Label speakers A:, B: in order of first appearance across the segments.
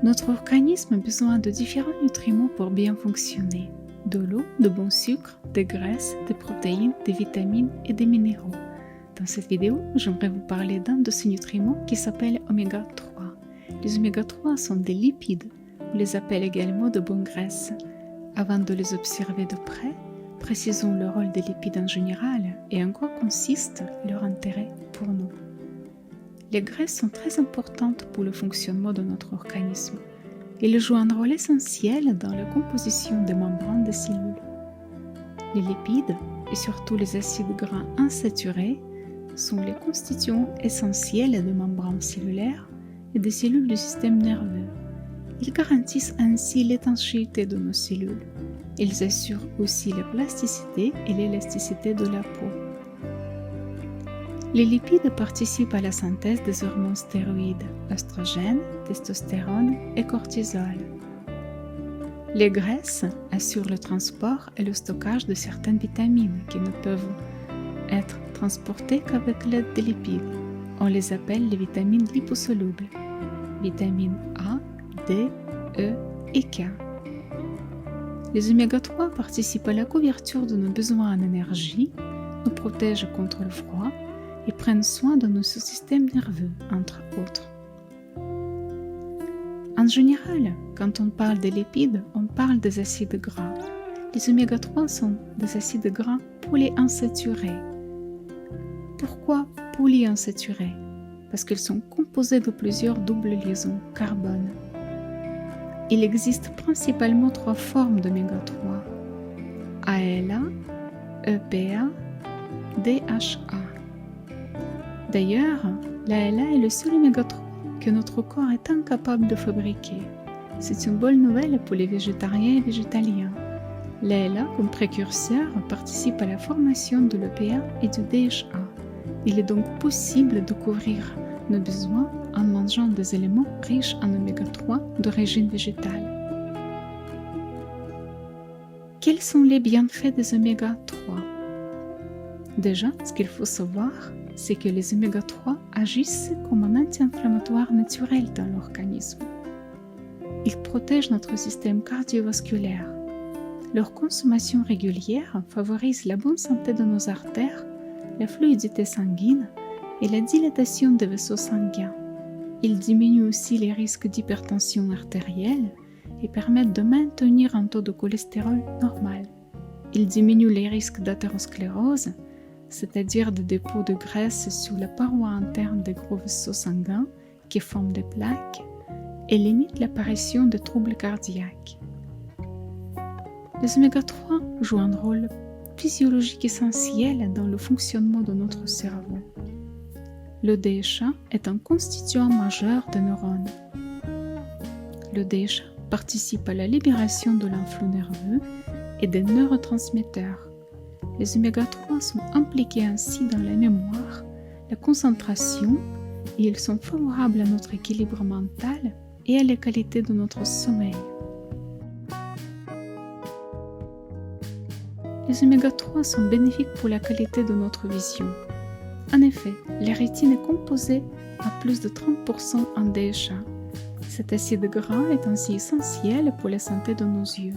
A: Notre organisme a besoin de différents nutriments pour bien fonctionner. De l'eau, de bons sucres, des graisses, des protéines, des vitamines et des minéraux. Dans cette vidéo, j'aimerais vous parler d'un de ces nutriments qui s'appelle oméga 3. Les oméga 3 sont des lipides, on les appelle également de bonnes graisses. Avant de les observer de près, précisons le rôle des lipides en général et en quoi consiste leur intérêt pour nous. Les graisses sont très importantes pour le fonctionnement de notre organisme. Elles jouent un rôle essentiel dans la composition des membranes des cellules. Les lipides, et surtout les acides gras insaturés, sont les constituants essentiels des membranes cellulaires et des cellules du système nerveux. Ils garantissent ainsi l'étanchéité de nos cellules. Ils assurent aussi la plasticité et l'élasticité de la peau. Les lipides participent à la synthèse des hormones stéroïdes, oestrogène, testostérone et cortisol. Les graisses assurent le transport et le stockage de certaines vitamines qui ne peuvent être transportées qu'avec l'aide des lipides. On les appelle les vitamines liposolubles, vitamines A, D, E et K. Les oméga 3 participent à la couverture de nos besoins en énergie, nous protègent contre le froid et prennent soin de nos sous-systèmes nerveux, entre autres. En général, quand on parle des lipides, on parle des acides gras. Les oméga 3 sont des acides gras polyinsaturés. Pourquoi polyinsaturés? Parce qu'ils sont composés de plusieurs doubles liaisons carbone. Il existe principalement 3 formes d'oméga 3, ALA, EPA, DHA. D'ailleurs, l'ALA est le seul oméga 3 que notre corps est incapable de fabriquer. C'est une bonne nouvelle pour les végétariens et végétaliens. L'ALA, comme précurseur, participe à la formation de l'EPA et du DHA. Il est donc possible de couvrir nos besoins en mangeant des éléments riches en oméga 3 d'origine végétale. Quels sont les bienfaits des oméga 3? Déjà, ce qu'il faut savoir, c'est que les oméga 3 agissent comme un anti-inflammatoire naturel dans l'organisme. Ils protègent notre système cardiovasculaire. Leur consommation régulière favorise la bonne santé de nos artères, la fluidité sanguine et la dilatation des vaisseaux sanguins. Ils diminuent aussi les risques d'hypertension artérielle et permettent de maintenir un taux de cholestérol normal. Ils diminuent les risques d'athérosclérose, c'est-à-dire des dépôts de graisse sur la paroi interne des gros vaisseaux sanguins qui forment des plaques, et limitent l'apparition de troubles cardiaques. Les oméga 3 jouent un rôle physiologique essentiel dans le fonctionnement de notre cerveau. Le DHA est un constituant majeur des neurones. Le DHA participe à la libération de l'influx nerveux et des neurotransmetteurs. Les oméga 3 sont impliqués ainsi dans la mémoire, la concentration et ils sont favorables à notre équilibre mental et à la qualité de notre sommeil. Les oméga 3 sont bénéfiques pour la qualité de notre vision. En effet, la rétine est composée à plus de 30% en DHA. Cet acide gras est ainsi essentiel pour la santé de nos yeux.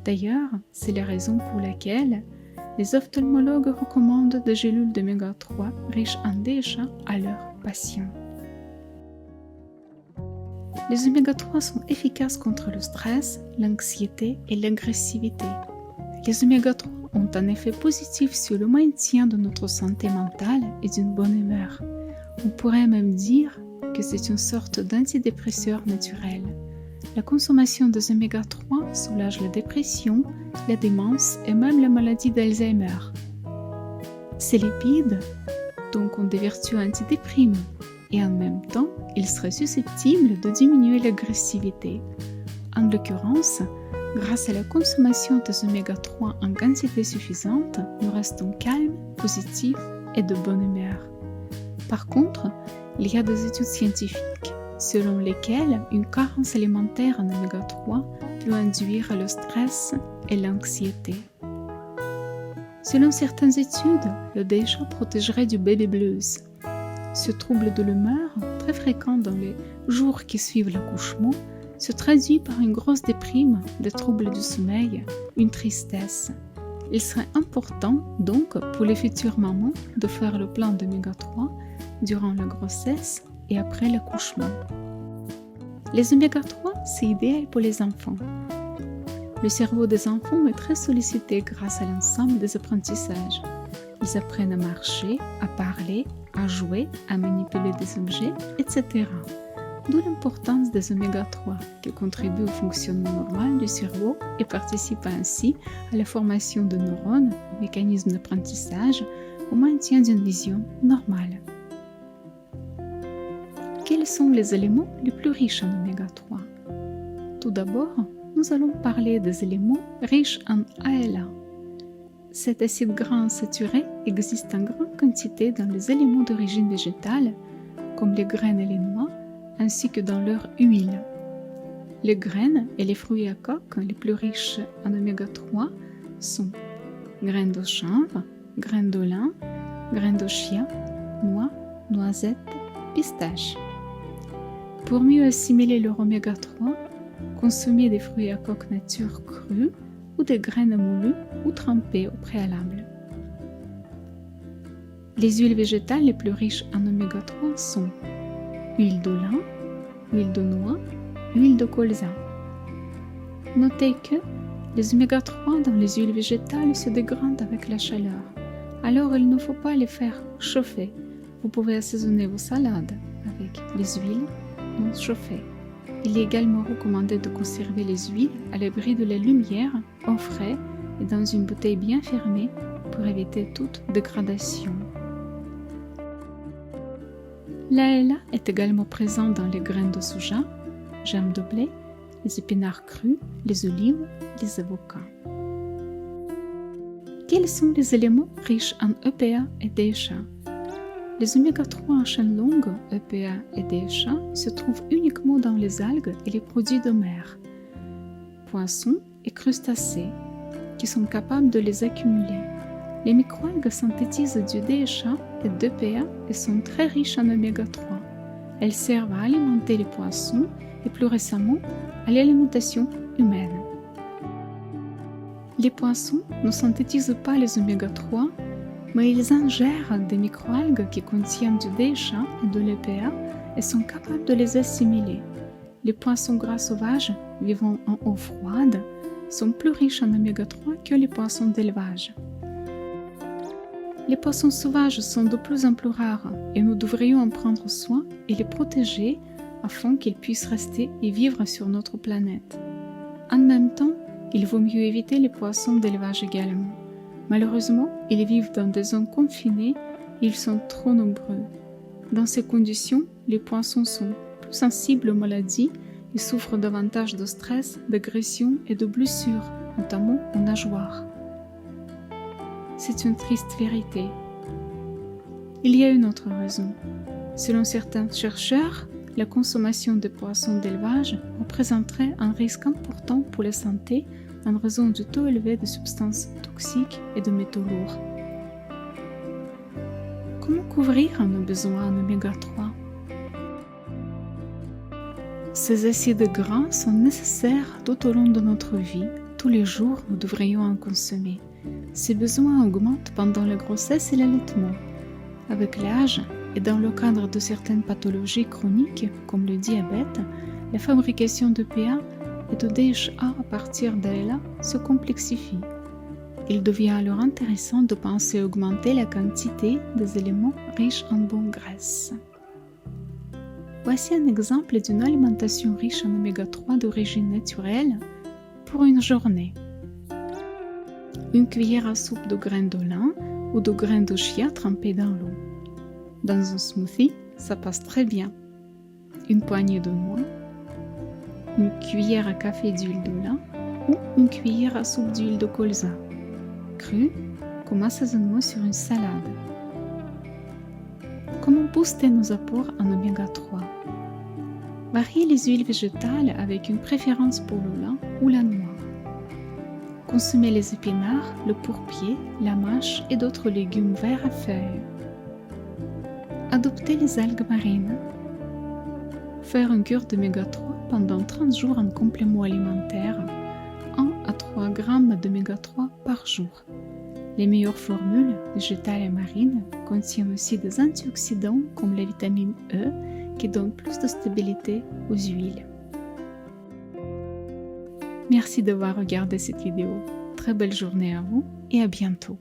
A: D'ailleurs, c'est la raison pour laquelle les ophtalmologues recommandent des gélules d'oméga 3 riches en DHA à leurs patients. Les oméga 3 sont efficaces contre le stress, l'anxiété et l'agressivité. Les oméga 3 ont un effet positif sur le maintien de notre santé mentale et d'une bonne humeur. On pourrait même dire que c'est une sorte d'antidépresseur naturel. La consommation des oméga 3 soulage la dépression, la démence et même la maladie d'Alzheimer. Ces lipides donc ont des vertus antidéprimives et en même temps, ils seraient susceptibles de diminuer l'agressivité. En l'occurrence, grâce à la consommation des oméga 3 en quantité suffisante, nous restons calmes, positifs et de bonne humeur. Par contre, il y a des études scientifiques selon lesquelles une carence alimentaire en oméga 3 peut induire le stress et l'anxiété. Selon certaines études, le DHA protégerait du baby blues. Ce trouble de l'humeur, très fréquent dans les jours qui suivent l'accouchement, se traduit par une grosse déprime, des troubles du sommeil, une tristesse. Il serait important donc pour les futures mamans de faire le plein d'oméga 3 durant la grossesse et après l'accouchement. Les oméga 3, c'est idéal pour les enfants. Le cerveau des enfants est très sollicité grâce à l'ensemble des apprentissages. Ils apprennent à marcher, à parler, à jouer, à manipuler des objets, etc. D'où l'importance des oméga 3 qui contribuent au fonctionnement normal du cerveau et participent ainsi à la formation de neurones, au mécanisme d'apprentissage, au maintien d'une vision normale. Quels sont les éléments les plus riches en oméga 3? Tout d'abord, nous allons parler des éléments riches en ALA. Cet acide gras saturé existe en grande quantité dans les éléments d'origine végétale, comme les graines et les noix, ainsi que dans leur huile. Les graines et les fruits à coque les plus riches en oméga 3 sont graines de chanvre, graines de lin, graines de chia, noix, noisettes, pistaches. Pour mieux assimiler leur oméga 3, consommez des fruits à coque nature crus ou des graines moulues ou trempées au préalable. Les huiles végétales les plus riches en oméga 3 sont huile de lin, huile de noix, huile de colza. Notez que les oméga 3 dans les huiles végétales se dégradent avec la chaleur. Alors il ne faut pas les faire chauffer. Vous pouvez assaisonner vos salades avec les huiles non chauffées. Il est également recommandé de conserver les huiles à l'abri de la lumière, au frais et dans une bouteille bien fermée pour éviter toute dégradation. L'ALA est également présent dans les graines de soja, germes de blé, les épinards crus, les olives, les avocats. Quels sont les éléments riches en EPA et DHA? Les oméga 3 en chaîne longue, EPA et DHA, se trouvent uniquement dans les algues et les produits de mer, poissons et crustacés, qui sont capables de les accumuler. Les microalgues synthétisent du DHA et d'EPA et sont très riches en oméga 3. Elles servent à alimenter les poissons et plus récemment à l'alimentation humaine. Les poissons ne synthétisent pas les oméga 3, mais ils ingèrent des microalgues qui contiennent du DHA et de l'EPA et sont capables de les assimiler. Les poissons gras sauvages vivant en eau froide sont plus riches en oméga 3 que les poissons d'élevage. Les poissons sauvages sont de plus en plus rares et nous devrions en prendre soin et les protéger afin qu'ils puissent rester et vivre sur notre planète. En même temps, il vaut mieux éviter les poissons d'élevage également. Malheureusement, ils vivent dans des zones confinées et ils sont trop nombreux. Dans ces conditions, les poissons sont plus sensibles aux maladies et souffrent davantage de stress, d'agression et de blessures, notamment aux nageoires. C'est une triste vérité. Il y a une autre raison. Selon certains chercheurs, la consommation de poissons d'élevage représenterait un risque important pour la santé en raison du taux élevé de substances toxiques et de métaux lourds. Comment couvrir nos besoins en oméga 3? Ces acides gras sont nécessaires tout au long de notre vie. Tous les jours, nous devrions en consommer. Ces besoins augmentent pendant la grossesse et l'allaitement. Avec l'âge et dans le cadre de certaines pathologies chroniques comme le diabète, la fabrication d'EPA et de DHA à partir d'ALA se complexifie. Il devient alors intéressant de penser à augmenter la quantité des éléments riches en bonnes graisses. Voici un exemple d'une alimentation riche en oméga 3 d'origine naturelle pour une journée. Une cuillère à soupe de graines de lin ou de graines de chia trempées dans l'eau. Dans un smoothie, ça passe très bien. Une poignée de noix, une cuillère à café d'huile de lin ou une cuillère à soupe d'huile de colza, crue comme assaisonnement sur une salade. Comment booster nos apports en oméga 3? Variez les huiles végétales avec une préférence pour le lin ou la noix. Consommez les épinards, le pourpier, la mâche et d'autres légumes verts à feuilles. Adoptez les algues marines. Faire une cure d'oméga 3 pendant 30 jours en complément alimentaire, 1 à 3 grammes d'oméga 3 par jour. Les meilleures formules, végétales et marines, contiennent aussi des antioxydants comme la vitamine E qui donne plus de stabilité aux huiles. Merci d'avoir regardé cette vidéo. Très belle journée à vous et à bientôt.